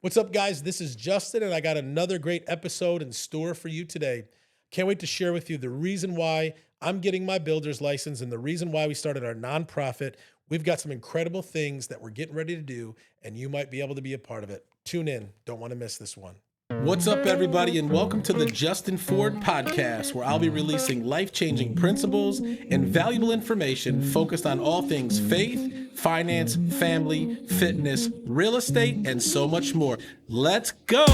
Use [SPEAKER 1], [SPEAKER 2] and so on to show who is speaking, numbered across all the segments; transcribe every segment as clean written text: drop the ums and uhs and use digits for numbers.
[SPEAKER 1] What's up, guys? This is Justin, and I got another great episode in store for you today. Can't wait to share with you the reason why I'm getting my builder's license and the reason why we started our nonprofit. We've got some incredible things that we're getting ready to do, and you might be able to be a part of it. Tune in. Don't want to miss this one. What's up, everybody, and welcome to the Justin Ford podcast, where I'll be releasing life-changing principles and valuable information focused on all things faith, finance, family, fitness, real estate, and so much more. Let's go!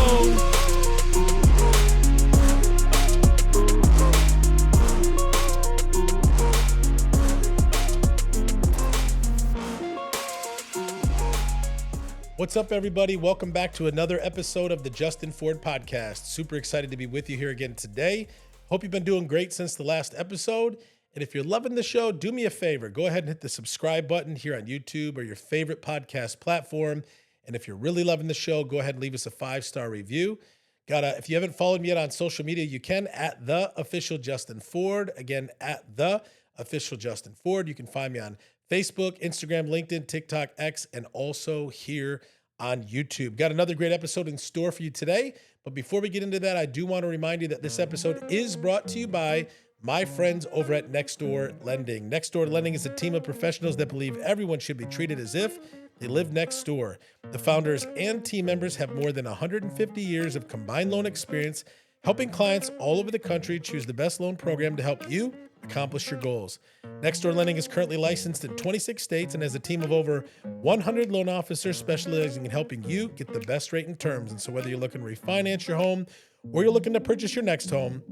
[SPEAKER 1] What's up, everybody? Welcome back to another episode of the Justin Ford podcast. Super excited to be with you here again today. Hope you've been doing great since the last episode. And if you're loving the show, do me a favor. Go ahead and hit the subscribe button here on YouTube or your favorite podcast platform. And if you're really loving the show, go ahead and leave us a 5-star review. If you haven't followed me yet on social media, you can at the official Justin Ford. Again, at the official Justin Ford. You can find me on Facebook, Instagram, LinkedIn, TikTok, X, and also here on YouTube. Got another great episode in store for you today. But before we get into that, I do want to remind you that this episode is brought to you by my friends over at Nextdoor Lending. Nextdoor Lending is a team of professionals that believe everyone should be treated as if they live next door. The founders and team members have more than 150 years of combined loan experience, helping clients all over the country choose the best loan program to help you accomplish your goals. Nextdoor Lending is currently licensed in 26 states and has a team of over 100 loan officers specializing in helping you get the best rate and terms. And so whether you're looking to refinance your home or you're looking to purchase your next home,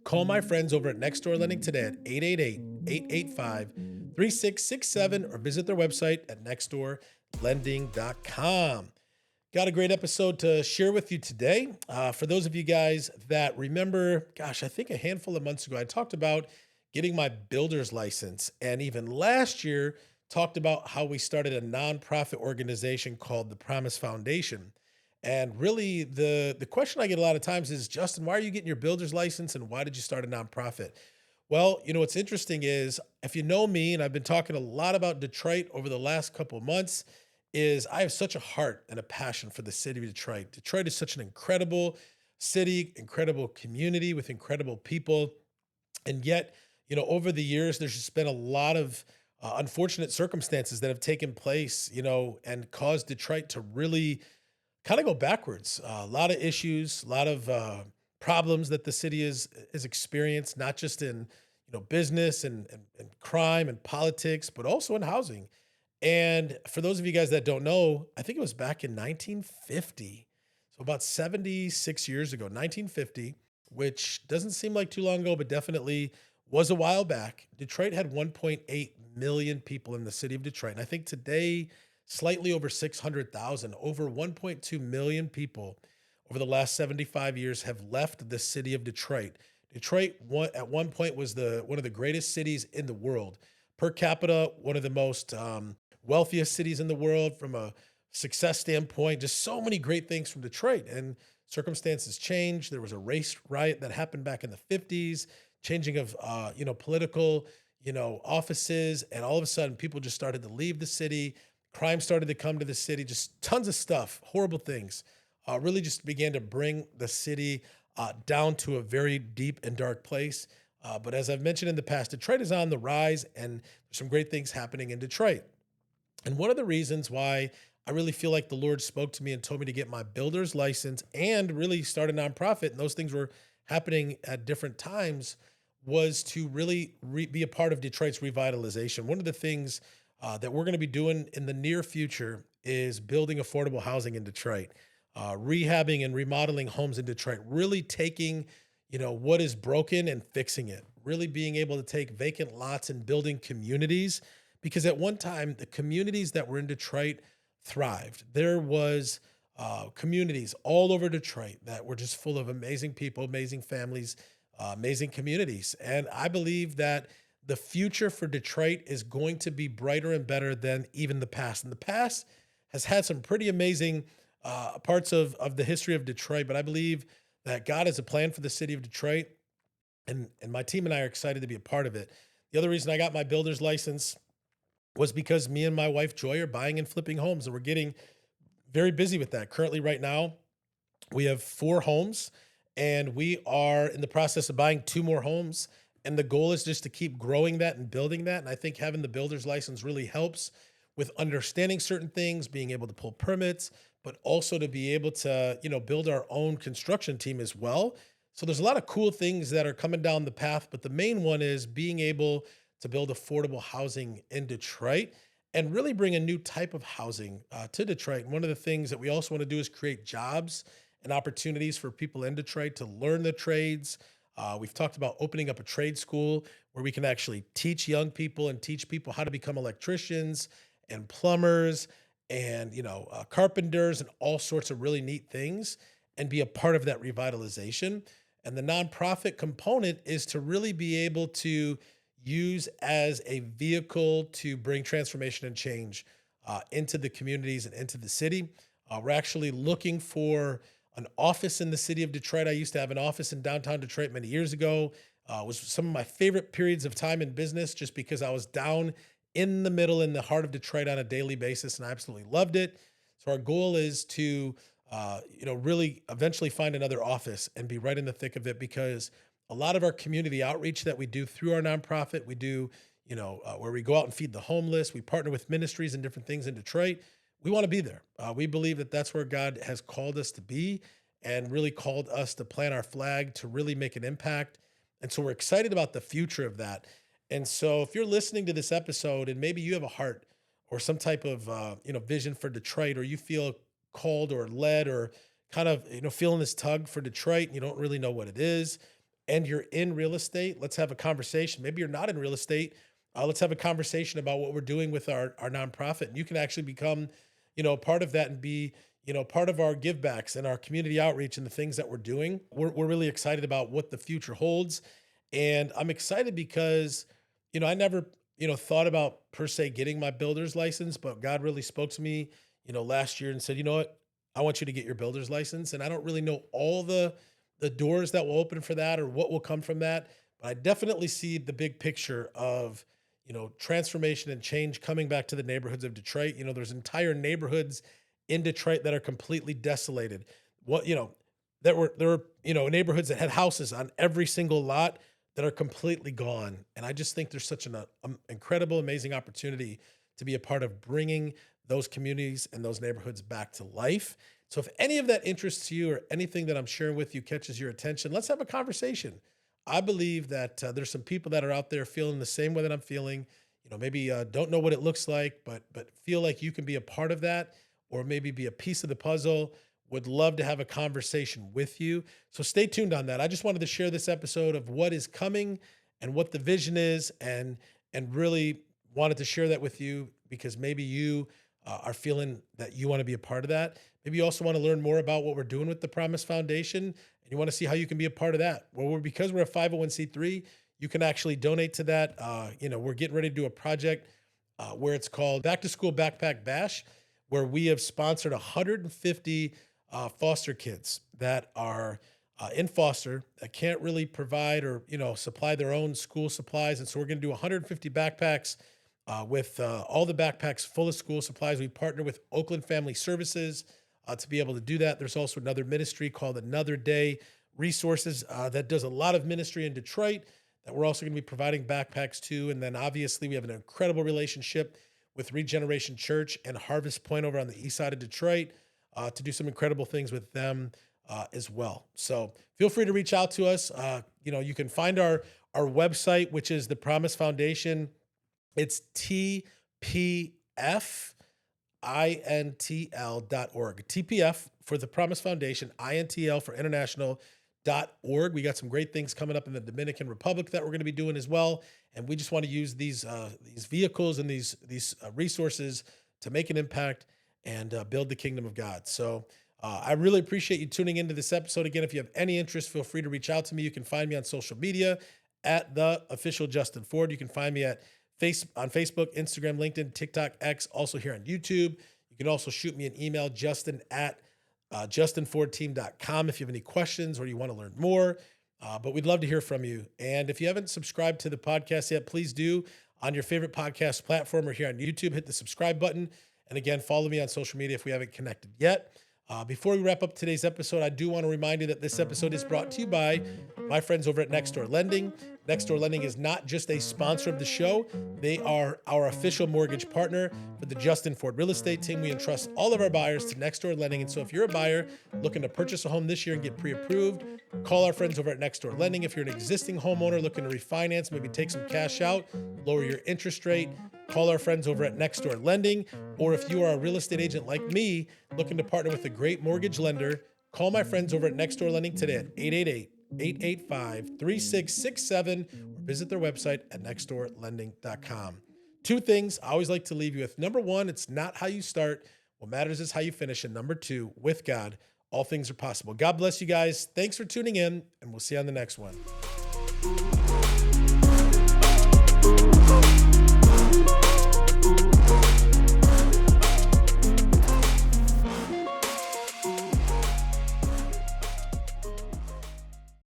[SPEAKER 1] call my friends over at Nextdoor Lending today at 888-885-3667 or visit their website at nextdoorlending.com. Got a great episode to share with you today. For those of you guys that remember, I think a handful of months ago, I talked about getting my builder's license, and even last year talked about how we started a nonprofit organization called the Promise Foundation. And really the question I get a lot of times is, Justin, why are you getting your builder's license and why did you start a nonprofit? Well, what's interesting is, if you know me, and I've been talking a lot about Detroit over the last couple of months, is I have such a heart and a passion for the city of Detroit. Detroit is such an incredible city, incredible community with incredible people. And yet, over the years, there's just been a lot of unfortunate circumstances that have taken place, and caused Detroit to really kind of go backwards. A lot of issues, a lot of problems that the city is experienced, not just in business and crime and politics, but also in housing. And for those of you guys that don't know, I think it was back in 1950, so about 76 years ago, 1950, which doesn't seem like too long ago, but definitely was a while back. Detroit had 1.8 million people in the city of Detroit. And I think today, slightly over 600,000, over 1.2 million people over the last 75 years have left the city of Detroit. Detroit at one point was one of the greatest cities in the world. Per capita, one of the most wealthiest cities in the world from a success standpoint. Just so many great things from Detroit. And circumstances changed. There was a race riot that happened back in the 50s, changing of political offices, and all of a sudden people just started to leave the city. Crime started to come to the city, just tons of stuff, horrible things. Really just began to bring the city down to a very deep and dark place. But as I've mentioned in the past, Detroit is on the rise, and there's some great things happening in Detroit. And one of the reasons why I really feel like the Lord spoke to me and told me to get my builder's license and really start a nonprofit, and those things were happening at different times, was to really be a part of Detroit's revitalization. One of the things that we're going to be doing in the near future is building affordable housing in Detroit, rehabbing and remodeling homes in Detroit, really taking what is broken and fixing it, really being able to take vacant lots and building communities. Because at one time, the communities that were in Detroit thrived. There was communities all over Detroit that were just full of amazing people, amazing families, amazing communities. And I believe that the future for Detroit is going to be brighter and better than even the past. And the past has had some pretty amazing parts of the history of Detroit, but I believe that God has a plan for the city of Detroit, and my team and I are excited to be a part of it. The other reason I got my builder's license was because me and my wife, Joy, are buying and flipping homes, and we're getting very busy with that. Currently, right now, we have 4 homes, and we are in the process of buying 2 more homes, and the goal is just to keep growing that and building that, and I think having the builder's license really helps with understanding certain things, being able to pull permits, but also to be able to, build our own construction team as well. So there's a lot of cool things that are coming down the path, but the main one is being able to build affordable housing in Detroit and really bring a new type of housing to Detroit. And one of the things that we also want to do is create jobs and opportunities for people in Detroit to learn the trades. We've talked about opening up a trade school where we can actually teach young people and teach people how to become electricians and plumbers and carpenters and all sorts of really neat things and be a part of that revitalization. And the nonprofit component is to really be able to use as a vehicle to bring transformation and change into the communities and into the city. We're actually looking for an office in the city of Detroit. I used to have an office in downtown Detroit many years ago. It was some of my favorite periods of time in business just because I was down in the middle, in the heart of Detroit on a daily basis, and I absolutely loved it. So our goal is to, really eventually find another office and be right in the thick of it because a lot of our community outreach that we do through our nonprofit, we do, where we go out and feed the homeless. We partner with ministries and different things in Detroit. We want to be there. We believe that that's where God has called us to be and really called us to plant our flag to really make an impact. And so we're excited about the future of that. And so if you're listening to this episode and maybe you have a heart or some type of vision for Detroit, or you feel called or led or kind of feeling this tug for Detroit and you don't really know what it is, and you're in real estate, let's have a conversation. Maybe you're not in real estate. Let's have a conversation about what we're doing with our nonprofit. And you can actually become, part of that and be, part of our givebacks and our community outreach and the things that we're doing. We're really excited about what the future holds. And I'm excited because, I never, thought about per se getting my builder's license, but God really spoke to me, last year and said, you know what, I want you to get your builder's license. And I don't really know all the doors that will open for that or what will come from that. But I definitely see the big picture of, transformation and change coming back to the neighborhoods of Detroit. There's entire neighborhoods in Detroit that are completely desolated. What, there were, neighborhoods that had houses on every single lot that are completely gone. And I just think there's such an incredible, amazing opportunity to be a part of bringing those communities and those neighborhoods back to life. So if any of that interests you or anything that I'm sharing with you catches your attention, let's have a conversation. I believe that there's some people that are out there feeling the same way that I'm feeling. Maybe don't know what it looks like, but feel like you can be a part of that, or maybe be a piece of the puzzle. Would love to have a conversation with you. So stay tuned on that. I just wanted to share this episode of what is coming and what the vision is, and really wanted to share that with you because maybe you are feeling that you want to be a part of that. Maybe you also want to learn more about what we're doing with the Promise Foundation, and you want to see how you can be a part of that. Well, because we're a 501c3, you can actually donate to that. We're getting ready to do a project where it's called Back to School Backpack Bash, where we have sponsored 150 foster kids that are in foster that can't really provide or supply their own school supplies, and so we're going to do 150 backpacks with all the backpacks full of school supplies. We partner with Oakland Family Services to be able to do that. There's also another ministry called Another Day Resources that does a lot of ministry in Detroit that we're also going to be providing backpacks to. And then obviously we have an incredible relationship with Regeneration Church and Harvest Point over on the east side of Detroit to do some incredible things with them as well. So feel free to reach out to us. You can find our website, which is the Promise Foundation. It's TPFintl.org. TPF for the Promise Foundation, INTL for international.org. We got some great things coming up in the Dominican Republic that we're going to be doing as well. And we just want to use these vehicles and these resources to make an impact and build the kingdom of God. So I really appreciate you tuning into this episode. Again, if you have any interest, feel free to reach out to me. You can find me on social media at the official Justin Ford. You can find me on Facebook, Instagram, LinkedIn, TikTok, X, also here on YouTube. You can also shoot me an email, Justin at justinfordteam.com if you have any questions or you want to learn more. But we'd love to hear from you. And if you haven't subscribed to the podcast yet, please do on your favorite podcast platform or here on YouTube. Hit the subscribe button And again, follow me on social media if we haven't connected yet. Before we wrap up today's episode, I do want to remind you that this episode is brought to you by my friends over at Nextdoor Lending. Nextdoor Lending is not just a sponsor of the show, they are our official mortgage partner for the Justin Ford real estate team. We entrust all of our buyers to Nextdoor Lending. And so if you're a buyer looking to purchase a home this year and get pre-approved, call our friends over at Nextdoor Lending. If you're an existing homeowner looking to refinance, maybe take some cash out, lower your interest rate, call our friends over at Nextdoor Lending. Or if you are a real estate agent like me looking to partner with a great mortgage lender, call my friends over at Nextdoor Lending today at 888-885-3667 or visit their website at nextdoorlending.com. Two things I always like to leave you with. Number one, it's not how you start. What matters is how you finish. And number two, with God, all things are possible. God bless you guys. Thanks for tuning in, and we'll see you on the next one.